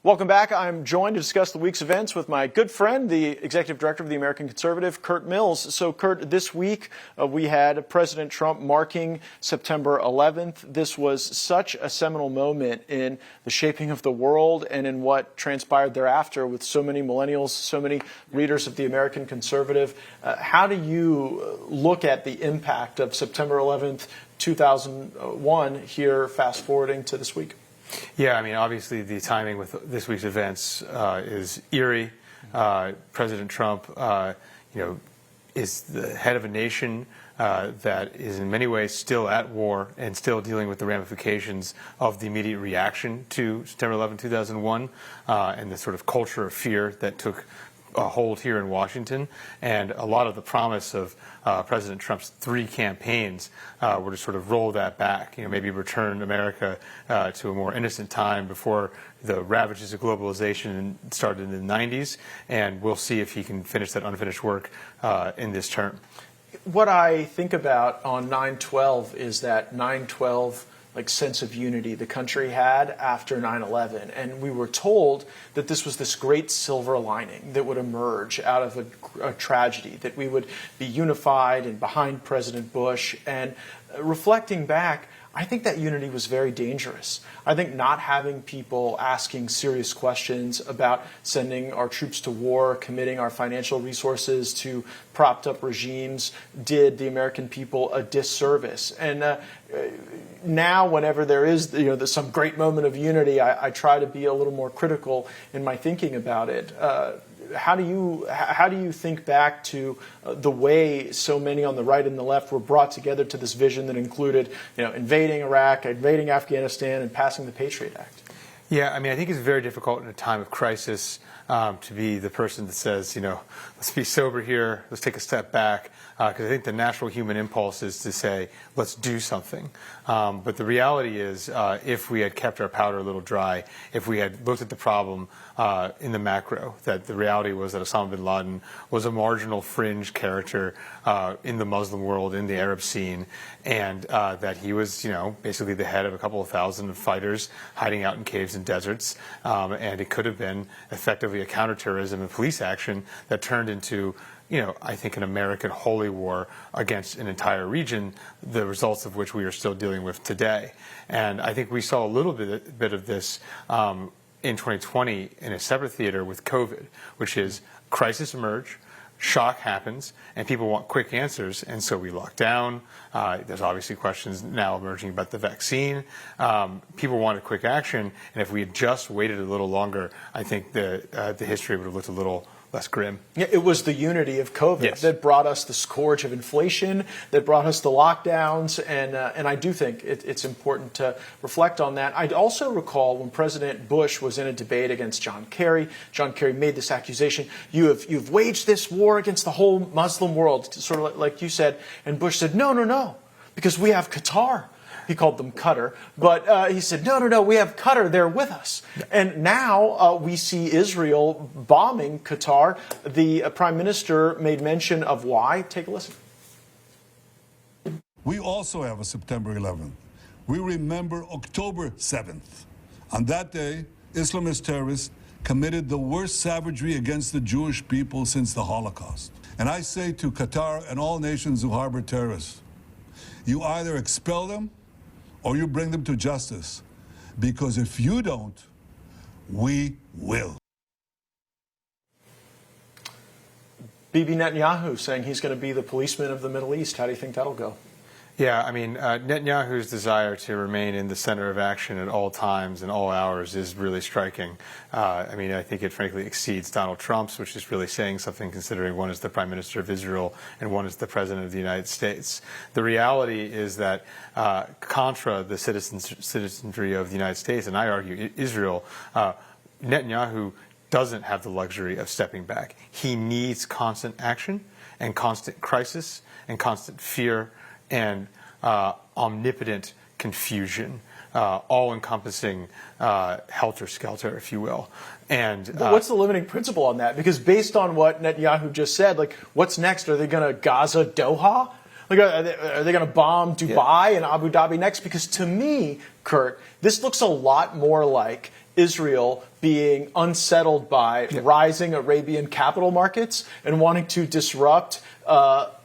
Welcome back. I'm joined to discuss the week's events with my good friend, the executive director of the American Conservative, Curt Mills. So, Curt, this week we had President Trump marking September 11th. This was such a seminal moment in the shaping of the world and in what transpired thereafter with so many millennials, so many readers of the American Conservative. How do you look at the impact of September 11th, 2001 here, fast forwarding to this week? Yeah, I mean, obviously the timing with this week's events is eerie. President Trump, is the head of a nation that is in many ways still at war and still dealing with the ramifications of the immediate reaction to September 11, 2001, and the sort of culture of fear that took hold here in Washington. And a lot of the promise of President Trump's 3 campaigns were to sort of roll that back, maybe return America to a more innocent time before the ravages of globalization started in the 90s. And we'll see if he can finish that unfinished work in this term. What I think about on 9/12 is that 9/12 sense of unity the country had after 9/11. And we were told that this was this great silver lining that would emerge out of a tragedy, that we would be unified and behind President Bush. And reflecting back, I think that unity was very dangerous. I think not having people asking serious questions about sending our troops to war, committing our financial resources to propped up regimes did the American people a disservice. And now, whenever there is some great moment of unity, I try to be a little more critical in my thinking about it. How do you think back to the way so many on the right and the left were brought together to this vision that included, invading Iraq, invading Afghanistan, and passing the Patriot Act? Yeah, I mean, I think it's very difficult in a time of crisis to be the person that says, let's be sober here, let's take a step back, because I think the natural human impulse is to say, let's do something. But the reality is, if we had kept our powder a little dry, if we had looked at the problem in the macro, that the reality was that Osama bin Laden was a marginal fringe character in the Muslim world, in the Arab scene, and that he was, basically the head of a couple of thousand fighters hiding out in caves and deserts, and it could have been effectively a counterterrorism and police action that turned into, I think, an American holy war against an entire region, the results of which we are still dealing with today. And I think we saw a little bit of this in 2020 in a separate theater with COVID, which is crisis emerge, shock happens, and people want quick answers, and so we lock down. There's obviously questions now emerging about the vaccine. People wanted quick action, and if we had just waited a little longer, I think the history would have looked a little less grim. Yeah, it was the unity of COVID that brought us the scourge of inflation, that brought us the lockdowns, and I do think it's important to reflect on that. I'd also recall when President Bush was in a debate against John Kerry. John Kerry made this accusation: you've waged this war against the whole Muslim world, sort of like you said. And Bush said, no, because we have Qatar. He called them Qatar, but he said, no, we have Qatar, they're with us. And now we see Israel bombing Qatar. The Prime Minister made mention of why. Take a listen. We also have a September 11th. We remember October 7th. On that day, Islamist terrorists committed the worst savagery against the Jewish people since the Holocaust. And I say to Qatar and all nations who harbor terrorists, you either expel them or you bring them to justice, because if you don't, we will. Bibi Netanyahu saying he's going to be the policeman of the Middle East. How do you think that'll go? Yeah, I mean, Netanyahu's desire to remain in the center of action at all times and all hours is really striking. I mean, I think it frankly exceeds Donald Trump's, which is really saying something, considering one is the Prime Minister of Israel and one is the President of the United States. The reality is that contra the citizenry of the United States, and I argue Israel, Netanyahu doesn't have the luxury of stepping back. He needs constant action and constant crisis and constant fear and omnipotent confusion, all-encompassing helter-skelter, if you will. And but what's the limiting principle on that? Because based on what Netanyahu just said, what's next? Are they going to Gaza Doha? Like, are they going to bomb Dubai and Abu Dhabi next? Because to me, Curt, this looks a lot more like Israel being unsettled by rising Arabian capital markets and wanting to disrupt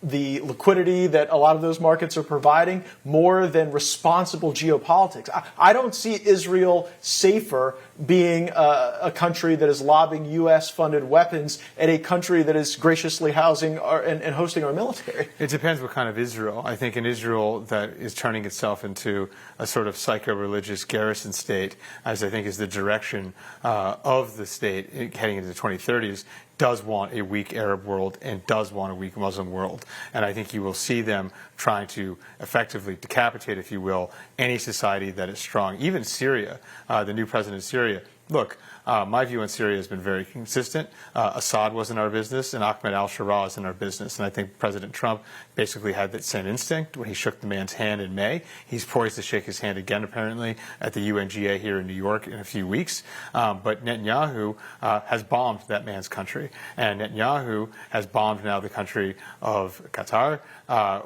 the liquidity that a lot of those markets are providing more than responsible geopolitics. I don't see Israel safer being a country that is lobbing U.S.-funded weapons at a country that is graciously housing and hosting our military. It depends what kind of Israel. I think an Israel that is turning itself into a sort of psycho-religious garrison state, as I think is the direction of the state heading into the 2030s, does want a weak Arab world and does want a weak Muslim world. And I think you will see them trying to effectively decapitate, if you will, any society that is strong. Even Syria, the new president of Syria. Look, my view on Syria has been very consistent. Assad wasn't our business, and Ahmed al-Sharaa is in our business. And I think President Trump basically had that same instinct when he shook the man's hand in May. He's poised to shake his hand again, apparently, at the UNGA here in New York in a few weeks. But Netanyahu has bombed that man's country. And Netanyahu has bombed now the country of Qatar,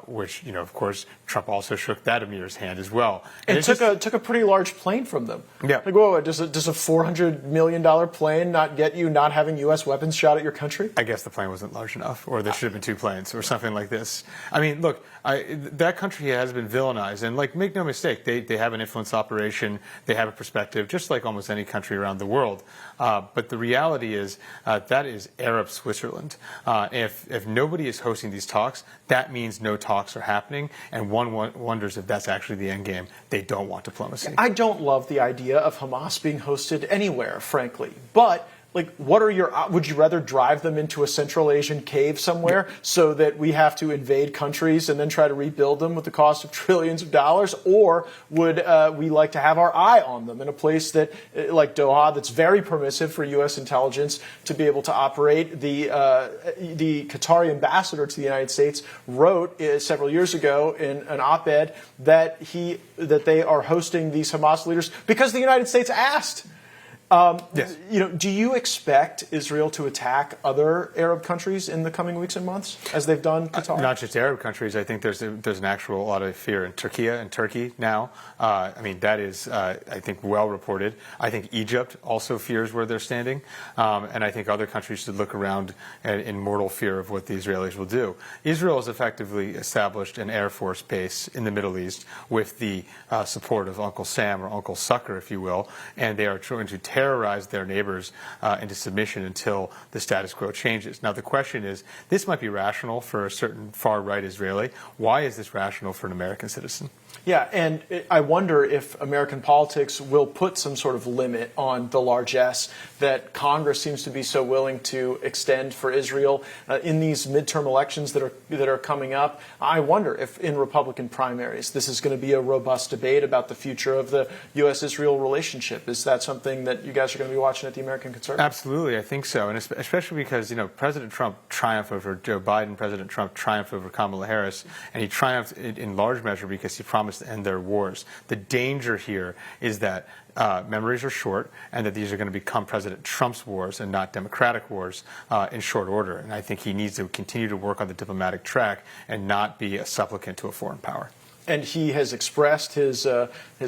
which, you know, of course, Trump also shook that emir's hand as well. And it took a pretty large plane from them. Yeah. Like, whoa, does a $400 million plane not get you not having U.S. weapons shot at your country? I guess the plane wasn't large enough, or there should have been two planes, or something like this. I mean, look, that country has been villainized, and, like, make no mistake, they have an influence operation, they have a perspective, just like almost any country around the world. But the reality is that is Arab Switzerland. If nobody is hosting these talks, that means no talks are happening, and one wonders if that's actually the end game. They don't want diplomacy. I don't love the idea of Hamas being hosted anywhere, frankly. But, like, what are your? Would you rather drive them into a Central Asian cave somewhere so that we have to invade countries and then try to rebuild them with the cost of trillions of dollars, or would we like to have our eye on them in a place that, like Doha, that's very permissive for U.S. intelligence to be able to operate? The Qatari ambassador to the United States wrote several years ago in an op-ed that they are hosting these Hamas leaders because the United States asked. Yes. You know, do you expect Israel to attack other Arab countries in the coming weeks and months, as they've done Qatar? Not just Arab countries. I think there's an actual lot of fear in Turkey now. I mean, that is, I think, well reported. I think Egypt also fears where they're standing. And I think other countries should look around in mortal fear of what the Israelis will do. Israel has effectively established an Air Force base in the Middle East with the support of Uncle Sam, or Uncle Sucker, if you will, and they are trying to terrorize their neighbors into submission until the status quo changes. Now, the question is, this might be rational for a certain far-right Israeli. Why is this rational for an American citizen? Yeah, and I wonder if American politics will put some sort of limit on the largesse that Congress seems to be so willing to extend for Israel in these midterm elections that are coming up. I wonder if in Republican primaries this is going to be a robust debate about the future of the U.S.-Israel relationship. Is that something that you guys are going to be watching at the American Conservative? Absolutely, I think so, and especially because, you know, President Trump triumphed over Joe Biden, President Trump triumphed over Kamala Harris, and he triumphed in large measure because he promised to end their wars. The danger here is that memories are short, and that these are going to become President Trump's wars and not Democratic wars in short order. And I think he needs to continue to work on the diplomatic track and not be a supplicant to a foreign power. And he has expressed his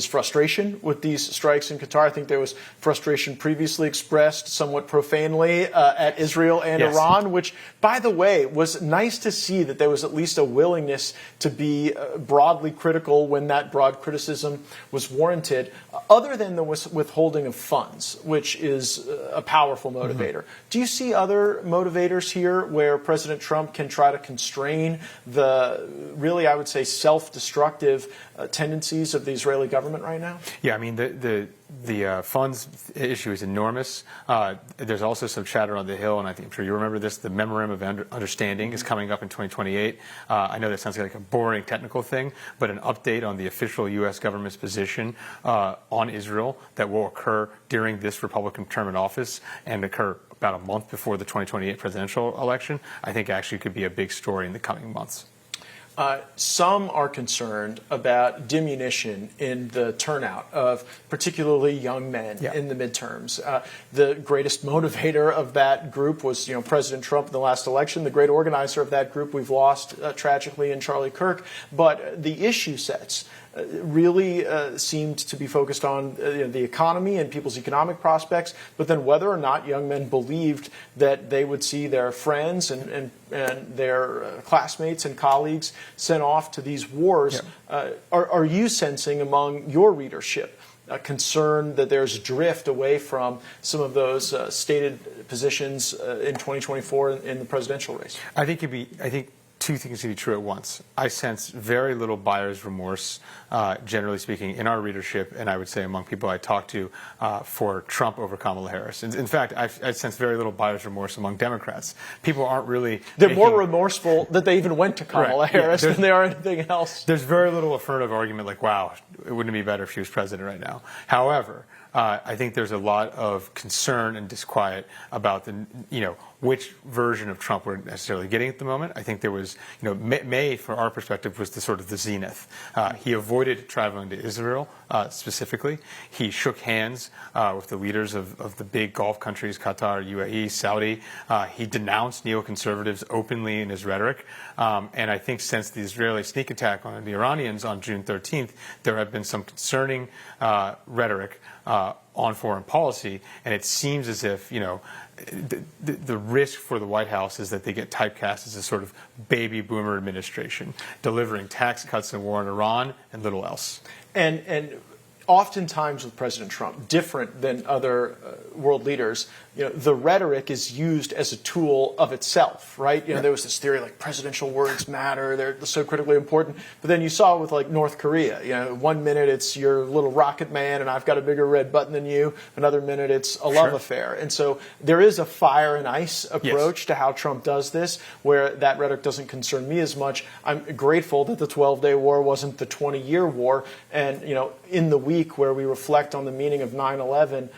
frustration with these strikes in Qatar. I think there was frustration previously expressed somewhat profanely at Israel and Iran, which, by the way, was nice to see that there was at least a willingness to be broadly critical when that broad criticism was warranted, other than the withholding of funds, which is a powerful motivator. Do you see other motivators here where President Trump can try to constrain the, really, I would say, self-destructive tendencies of the Israeli government right now? Yeah, I mean, the funds issue is enormous. There's also some chatter on the Hill, and I'm sure you remember this, the Memorandum of Understanding is coming up in 2028. I know that sounds like a boring technical thing, but an update on the official U.S. government's position on Israel that will occur during this Republican term in office and occur about a month before the 2028 presidential election, I think actually could be a big story in the coming months. Some are concerned about diminution in the turnout of particularly young men in the midterms. The greatest motivator of that group was, President Trump in the last election. The great organizer of that group we've lost tragically in Charlie Kirk. But the issue sets really seemed to be focused on the economy and people's economic prospects, but then whether or not young men believed that they would see their friends and their classmates and colleagues sent off to these wars. Are you sensing among your readership a concern that there's drift away from some of those stated positions in 2024 in the presidential race? I think two things can be true at once. I sense very little buyer's remorse, generally speaking, in our readership, and I would say among people I talk to, for Trump over Kamala Harris. In fact, I sense very little buyer's remorse among Democrats. People aren't really... They're more remorseful that they even went to Kamala Harris than they are anything else. There's very little affirmative argument like, wow, wouldn't it be better if she was president right now? However, I think there's a lot of concern and disquiet about which version of Trump we're necessarily getting at the moment. I think there was, May, from our perspective, was the sort of the zenith. He avoided traveling to Israel specifically. He shook hands with the leaders of the big Gulf countries, Qatar, UAE, Saudi. He denounced neoconservatives openly in his rhetoric. And I think since the Israeli sneak attack on the Iranians on June 13th, there have been some concerning rhetoric on foreign policy, and it seems as if, the risk for the White House is that they get typecast as a sort of baby boomer administration, delivering tax cuts and war in Iran and little else. And oftentimes with President Trump, different than other world leaders, the rhetoric is used as a tool of itself, right? There was this theory like presidential words matter, they're so critically important. But then you saw with like North Korea, 1 minute it's your little rocket man and I've got a bigger red button than you. Another minute it's a love affair. And so there is a fire and ice approach to how Trump does this, where that rhetoric doesn't concern me as much. I'm grateful that the 12-day war wasn't the 20-year war. And, in the week where we reflect on the meaning of 9/11,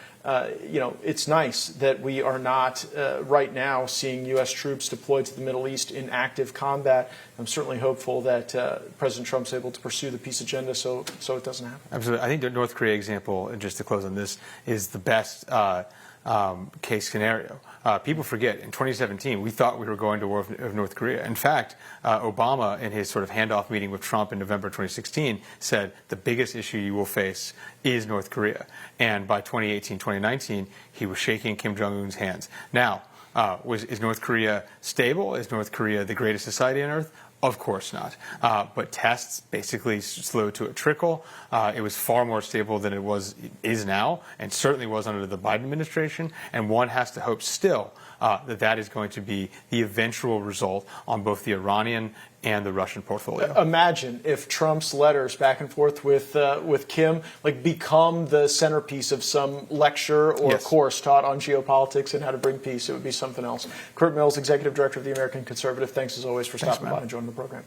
it's nice that we are not right now seeing U.S. troops deployed to the Middle East in active combat. I'm certainly hopeful that President Trump's able to pursue the peace agenda so it doesn't happen. Absolutely. I think the North Korea example, and just to close on this, is the best case scenario. People forget, in 2017, we thought we were going to war with North Korea. In fact, Obama, in his sort of handoff meeting with Trump in November 2016, said the biggest issue you will face is North Korea. And by 2018, 2019, he was shaking Kim Jong-un's hands. Now, is North Korea stable? Is North Korea the greatest society on earth? Of course not. But tests basically slowed to a trickle. It was far more stable than it is now, and certainly was under the Biden administration. And one has to hope still that is going to be the eventual result on both the Iranian and the Russian portfolio. Imagine if Trump's letters back and forth with Kim become the centerpiece of some lecture or course taught on geopolitics and how to bring peace. It would be something else. Curt Mills, Executive Director of the American Conservative, thanks as always for stopping by and joining the program.